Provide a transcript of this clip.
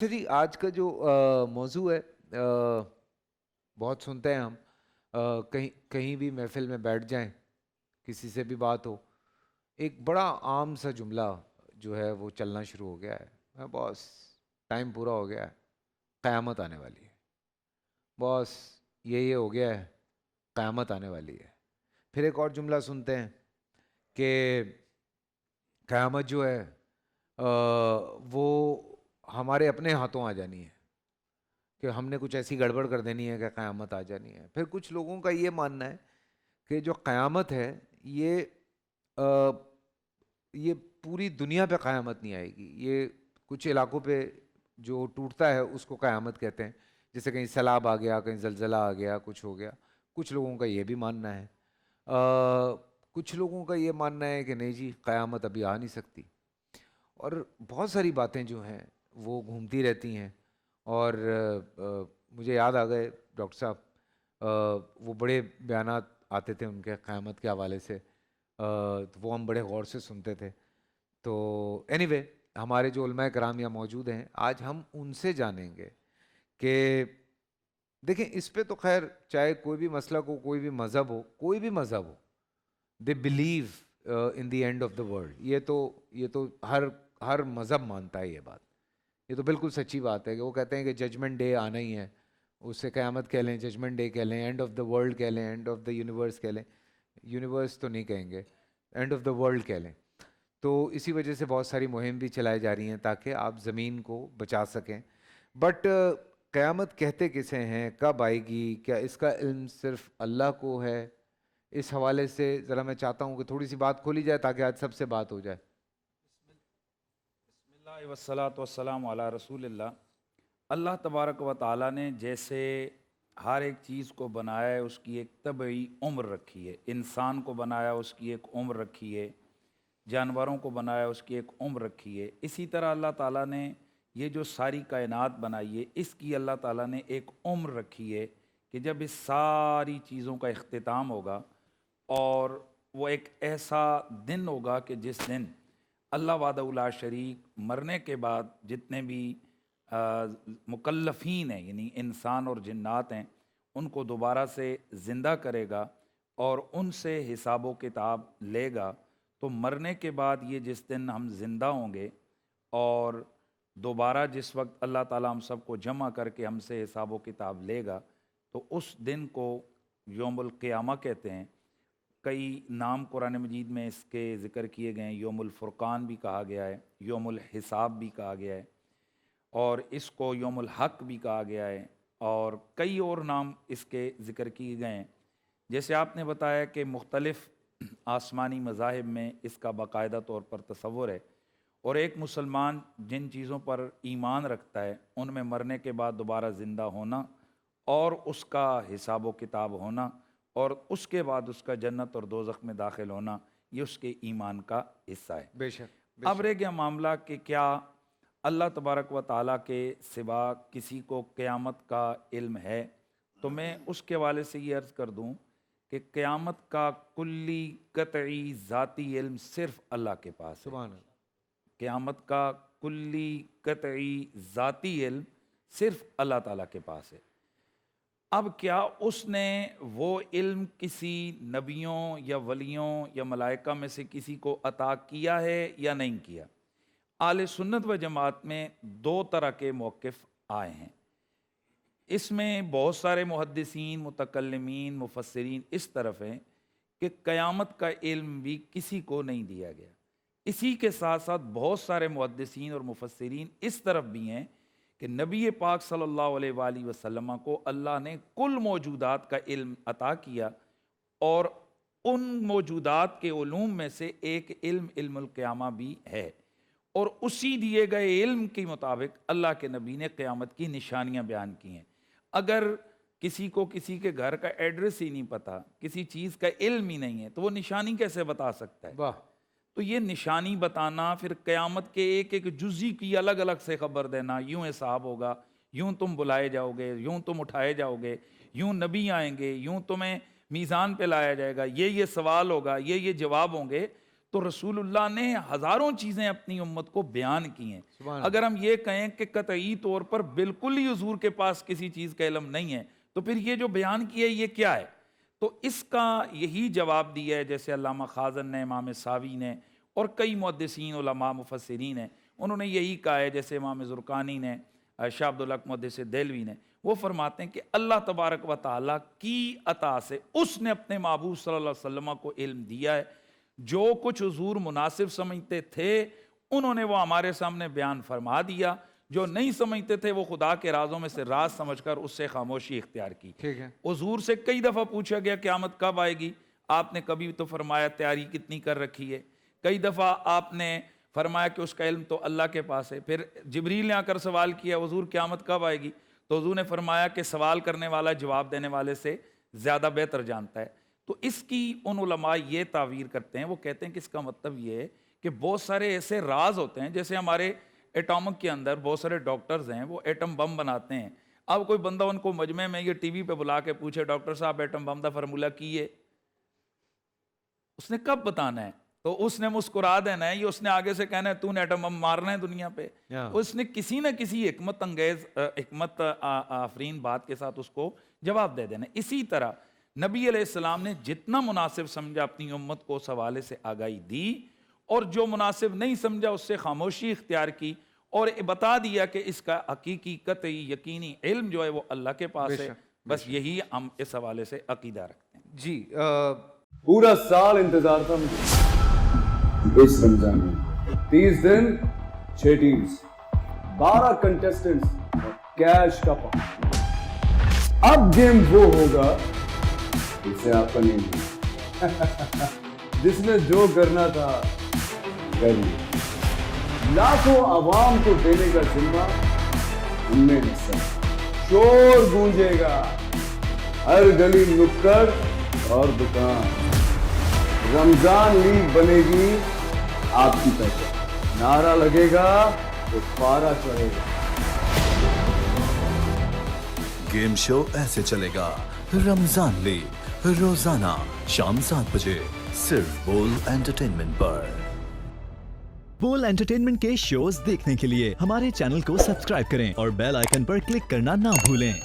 अच्छा जी, आज का जो मौजू है, बहुत सुनते हैं हम। कहीं कहीं भी महफिल में बैठ जाएं, किसी से भी बात हो, एक बड़ा आम सा जुमला जो है वो चलना शुरू हो गया है। बॉस, टाइम पूरा हो गया है, क़यामत आने वाली है। बॉस, ये हो गया है, क़यामत आने वाली है। फिर एक और जुमला सुनते हैं कि क़यामत जो है वो हमारे अपने हाथों आ जानी है, कि हमने कुछ ऐसी गड़बड़ कर देनी है कि क़यामत आ जानी है। फिर कुछ लोगों का ये मानना है कि जो क़यामत है ये अ, ये पूरी दुनिया पे क़यामत नहीं आएगी, ये कुछ इलाकों पे जो टूटता है उसको क़यामत कहते हैं। जैसे कहीं सैलाब आ गया, कहीं ज़लज़ला आ गया, कुछ हो गया। कुछ लोगों का ये भी मानना है। कुछ लोगों का ये मानना है कि नहीं जी, क़यामत अभी आ नहीं सकती। और बहुत सारी बातें जो हैं वो घूमती रहती हैं। और मुझे याद आ गए डॉक्टर साहब, वो बड़े बयानात आते थे उनके क़यामत के हवाले से, तो वो हम बड़े गौर से सुनते थे। तो एनीवे, हमारे जो उलमाए कराम यहाँ मौजूद हैं, आज हम उनसे जानेंगे कि देखें, इस पे तो खैर चाहे कोई भी मसलक हो, कोई भी मज़हब हो, कोई भी मज़हब हो, they believe in the end of the world. ये तो हर मज़हब मानता है ये बात। ये तो बिल्कुल सच्ची बात है कि वो कहते हैं कि जजमेंट डे आना ही है। उससे क़यामत कह लें, जजमेंट डे कह लें, एंड ऑफ द वर्ल्ड कह लें, एंड ऑफ द यूनिवर्स कह लें। यूनिवर्स तो नहीं कहेंगे, एंड ऑफ द वर्ल्ड कह लें। तो इसी वजह से बहुत सारी मुहिम भी चलाई जा रही हैं ताकि आप ज़मीन को बचा सकें। बट क़यामत कहते किसे हैं, कब आएगी, क्या इसका इल्म सिर्फ अल्लाह को है? इस हवाले से ज़रा मैं चाहता हूँ कि थोड़ी सी बात खोली जाए ताकि आज सबसे बात हो जाए। बिस्मिल्लाह वस्सलातु वस्सलामु अला रसूलिल्लाह। अल्लाह तबारक व ताला ने जैसे हर एक चीज़ को बनाया है, उसकी एक तबई उम्र रखी है। इंसान को बनाया, उसकी एक उम्र रखी है। जानवरों को बनाया, उसकी एक उम्र रखी है। इसी तरह अल्लाह ताला ने ये जो सारी कायनात बनाई है, इसकी अल्लाह ताला ने एक उम्र रखी है कि जब इस सारी चीज़ों का इख्तिताम होगा और वो एक ऐसा दिन होगा कि जिस दिन अल्लाह वादउला शरीक मरने के बाद जितने भी मुकल्लफ़ीन हैं, यानी इंसान और जिन्नात हैं, उनको दोबारा से ज़िंदा करेगा और उनसे हिसाब किताब लेगा। तो मरने के बाद ये जिस दिन हम ज़िंदा होंगे और दोबारा जिस वक्त अल्लाह ताला हम सबको जमा करके हमसे हिसाब किताब लेगा, तो उस दिन को यौमुल क़ियामा कहते हैं। कई नाम कुरान मजीद में इसके ज़िक्र किए गए हैं। यौमुल फ़ुरक़ान भी कहा गया है, यौमुल हिसाब भी कहा गया है, और इसको यौमुल हक़ भी कहा गया है, और कई और नाम इसके ज़िक्र किए गए हैं। जैसे आपने बताया कि मुख्तलिफ़ आसमानी मज़ाहिब में इसका बाकायदा तौर पर तसव्वुर है, और एक मुसलमान जिन चीज़ों पर ईमान रखता है उनमें मरने के बाद दोबारा ज़िंदा होना और उसका हिसाब व किताब होना और उसके बाद उसका जन्नत और दोज़ख में दाखिल होना, ये उसके ईमान का हिस्सा है। बेशक, अब बेशक। रह गया मामला कि क्या अल्लाह तबारक व ताला के सिवा किसी को क़यामत का इल्म है? तो मैं उसके हवाले से ये अर्ज़ कर दूँ कि क़यामत का कुल्ली क़तई ज़ाती इल्म सिर्फ़ अल्लाह के पास है। सुभान अल्लाह। क़यामत का कुल्ली क़तई ज़ाती इल्म सिर्फ़ अल्लाह ताला के पास है। अब क्या उसने वो इल्म किसी नबियों या वलियों या मलाइका में से किसी को अता किया है या नहीं किया? आले सुन्नत व जमात में दो तरह के मौक़िफ़ आए हैं। इसमें बहुत सारे मुहद्दिसीन, मुतकल्लिमीन, मुफस्सिरीन इस तरफ हैं कि क़यामत का इल्म भी किसी को नहीं दिया गया। इसी के साथ साथ बहुत सारे मुहद्दिसीन और मुफस्सिरीन इस तरफ भी हैं कि नबी पाक सल्लल्लाहु अलैहि वसल्लम को अल्लाह ने कुल मौजूदात का इल्म अता किया, और उन मौजूदात के उलूम में से एक इल्म इल्मुल क़यामा भी है, और उसी दिए गए इल्म के मुताबिक अल्लाह के नबी ने क़यामत की निशानियां बयान की हैं। अगर किसी को किसी के घर का एड्रेस ही नहीं पता, किसी चीज़ का इल्म ही नहीं है, तो वो निशानी कैसे बता सकता है? वाह। तो ये निशानी बताना, फिर क़यामत के एक एक जुज़ी की अलग अलग से खबर देना, यूँ हिसाब होगा, यूँ तुम बुलाए जाओगे, यूँ तुम उठाए जाओगे, यूँ नबी आएंगे, यूँ तुम्हें मीज़ान पे लाया जाएगा, ये सवाल होगा, ये जवाब होंगे। تو رسول اللہ نے ہزاروں چیزیں اپنی امت کو بیان کی ہیں. اگر ہم یہ کہیں کہ قطعی طور پر بالکل ہی حضور کے پاس کسی چیز کا علم نہیں ہے تو پھر یہ جو بیان کیا ہے یہ کیا ہے؟ تو اس کا یہی جواب دیا ہے جیسے علامہ خازن نے، امام ساوی نے اور کئی محدثین علماء مفسرین ہیں انہوں نے یہی کہا ہے. جیسے امام زرقانی نے، شاہ عبدالحق محدث دہلوی نے، وہ فرماتے ہیں کہ اللہ تبارک و تعالیٰ کی عطا سے اس نے اپنے محبوب صلی اللہ علیہ وسلم کو علم دیا ہے. جو کچھ حضور مناسب سمجھتے تھے انہوں نے وہ ہمارے سامنے بیان فرما دیا، جو نہیں سمجھتے تھے وہ خدا کے رازوں میں سے راز سمجھ کر اس سے خاموشی اختیار کی. حضور سے کئی دفعہ پوچھا گیا قیامت کب آئے گی، آپ نے کبھی تو فرمایا تیاری کتنی کر رکھی ہے. کئی دفعہ آپ نے فرمایا کہ اس کا علم تو اللہ کے پاس ہے. پھر جبریل نے آ کر سوال کیا حضور قیامت کب آئے گی، تو حضور نے فرمایا کہ سوال کرنے والا جواب دینے والے سے زیادہ بہتر جانتا ہے. تو اس کی ان علماء یہ تعبیر کرتے ہیں، وہ کہتے ہیں کہ اس کا مطلب یہ ہے کہ بہت سارے ایسے راز ہوتے ہیں، جیسے ہمارے ایٹامک کے اندر بہت سارے ڈاکٹرز ہیں وہ ایٹم بم بناتے ہیں. اب کوئی بندہ ان کو مجمع میں یہ ٹی وی پہ بلا کے پوچھے ڈاکٹر صاحب ایٹم بم دا فارمولہ کی ہے، اس نے کب بتانا ہے؟ تو اس نے مسکرا دینا ہے، یہ اس نے آگے سے کہنا ہے تو نے ایٹم بم مارنا ہے دنیا پہ. اس نے کسی نہ کسی حکمت انگیز حکمت آفرین بات کے ساتھ اس کو جواب دے دینا. اسی طرح نبی علیہ السلام نے جتنا مناسب سمجھا اپنی امت کو اس حوالے سے آگاہی دی، اور جو مناسب نہیں سمجھا اس سے خاموشی اختیار کی، اور بتا دیا کہ اس کا حقیقی قطعی یقینی علم جو ہے وہ اللہ کے پاس ہے. بس یہی ہم اس حوالے سے عقیدہ رکھتے ہیں. جی پورا سال انتظار تھا مجھے اس رمضان میں. 30 دن 6 ٹیمز، 12 کنٹیسٹنٹس، کیش کا پاؤں. اب گیم وہ ہوگا جسے آپ کا نہیں جس نے جو کرنا تھا کر لیا. لاکھوں عوام کو دینے کا ذمہ ہم نے حصہ. شور گونجے گا ہر گلی نکڑ اور دکان. رمضان لیگ بنے گی آپ کی پہچان. نعرہ لگے گا تو پارا چڑھے گا. گیم شو ایسے چلے گا. رمضان لیگ روزانہ شام 7 بجے صرف بول انٹرٹینمنٹ پر. بول انٹرٹینمنٹ کے شوز دیکھنے کے لیے ہمارے چینل کو سبسکرائب کریں اور بیل آئیکن پر کلک کرنا نہ بھولیں.